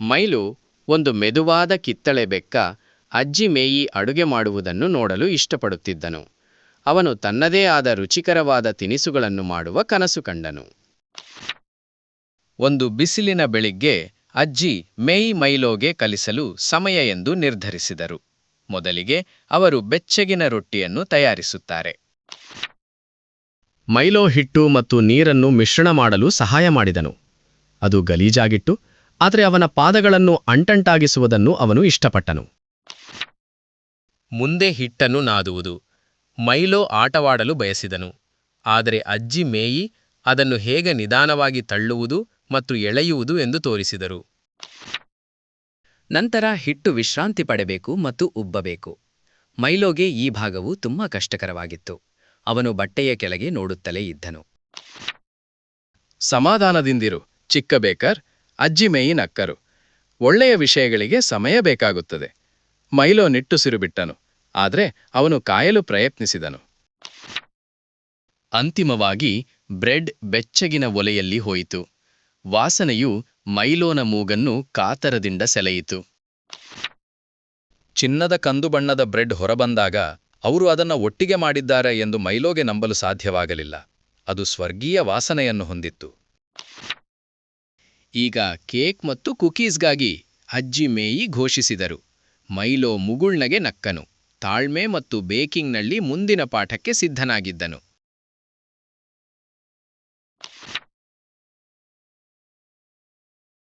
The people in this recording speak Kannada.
ಮೈಲು ಒಂದು ಮೆದುವಾದ ಕಿತ್ತಳೆ ಬೆಕ್ಕ ಅಜ್ಜಿ ಮೇಯಿ ಅಡುಗೆ ಮಾಡುವುದನ್ನು ನೋಡಲು ಇಷ್ಟಪಡುತ್ತಿದ್ದನು. ಅವನು ತನ್ನದೇ ಆದ ರುಚಿಕರವಾದ ತಿನಿಸುಗಳನ್ನು ಮಾಡುವ ಕನಸು ಕಂಡನು. ಒಂದು ಬಿಸಿಲಿನ ಬೆಳಿಗ್ಗೆ ಅಜ್ಜಿ ಮೇಯಿ ಮೈಲೋಗೆ ಕಲಿಸಲು ಸಮಯ ಎಂದು ನಿರ್ಧರಿಸಿದರು. ಮೊದಲಿಗೆ ಅವರು ಬೆಚ್ಚಗಿನ ರೊಟ್ಟಿಯನ್ನು ತಯಾರಿಸುತ್ತಾರೆ. ಮೈಲೋ ಹಿಟ್ಟು ಮತ್ತು ನೀರನ್ನು ಮಿಶ್ರಣ ಮಾಡಲು ಸಹಾಯ ಮಾಡಿದನು. ಅದು ಗಲೀಜಾಗಿತ್ತು, ಆದರೆ ಅವನ ಪಾದಗಳನ್ನು ಅಂಟಂಟಾಗಿಸುವುದನ್ನು ಅವನು ಇಷ್ಟಪಟ್ಟನು. ಮುಂದೆ ಹಿಟ್ಟನ್ನು ನಾದುವುದು. ಮೈಲೋ ಆಟವಾಡಲು ಬಯಸಿದನು, ಆದರೆ ಅಜ್ಜಿ ಮೇಯಿ ಅದನ್ನು ಹೇಗೆ ನಿಧಾನವಾಗಿ ತಳ್ಳುವುದು ಮತ್ತು ಎಳೆಯುವುದು ಎಂದು ತೋರಿಸಿದರು. ನಂತರ ಹಿಟ್ಟು ವಿಶ್ರಾಂತಿ ಪಡೆಬೇಕು ಮತ್ತು ಉಬ್ಬಬೇಕು. ಮೈಲೋಗೆ ಈ ಭಾಗವು ತುಂಬಾ ಕಷ್ಟಕರವಾಗಿತ್ತು. ಅವನು ಬಟ್ಟೆಯ ಕೆಳಗೆ ನೋಡುತ್ತಲೇ ಇದ್ದನು. ಸಮಾಧಾನದಿಂದಿರು ಚಿಕ್ಕ ಬೇಕರ್, ಅಜ್ಜಿ ಮೇಯಿ ನಕ್ಕರು. ಒಳ್ಳೆಯ ವಿಷಯಗಳಿಗೆ ಸಮಯ ಬೇಕಾಗುತ್ತದೆ. ಮೈಲೋ ನಿಟ್ಟುಸಿರು ಬಿಟ್ಟನು, ಆದರೆ ಅವನು ಕಾಯಲು ಪ್ರಯತ್ನಿಸಿದನು. ಅಂತಿಮವಾಗಿ ಬ್ರೆಡ್ ಬೆಚ್ಚಗಿನ ಒಲೆಯಲ್ಲಿ ಹೋಯಿತು. ವಾಸನೆಯು ಮೈಲೋನ ಮೂಗನ್ನು ಕಾತರದಿಂದ ಸೆಳೆಯಿತು. ಚಿನ್ನದ ಕಂದು ಬಣ್ಣದ ಬ್ರೆಡ್ ಹೊರಬಂದಾಗ ಅವರು ಅದನ್ನು ಒಟ್ಟಿಗೆ ಮಾಡಿದ್ದಾರೆ ಎಂದು ಮೈಲೋಗೆ ನಂಬಲು ಸಾಧ್ಯವಾಗಲಿಲ್ಲ. ಅದು ಸ್ವರ್ಗೀಯ ವಾಸನೆಯನ್ನು ಹೊಂದಿತ್ತು. ಈಗ ಕೇಕ್ ಮತ್ತು ಕುಕೀಸ್ಗಾಗಿ ಅಜ್ಜಿ ಮೇಯಿ ಘೋಷಿಸಿದರು. ಮೈಲೋ ಮುಗುಳ್ನಗೆ ನಕ್ಕನು. ತಾಳ್ಮೆ ಮತ್ತು ಬೇಕಿಂಗ್ನಲ್ಲಿ ಮುಂದಿನ ಪಾಠಕ್ಕೆ ಸಿದ್ಧನಾಗಿದ್ದನು.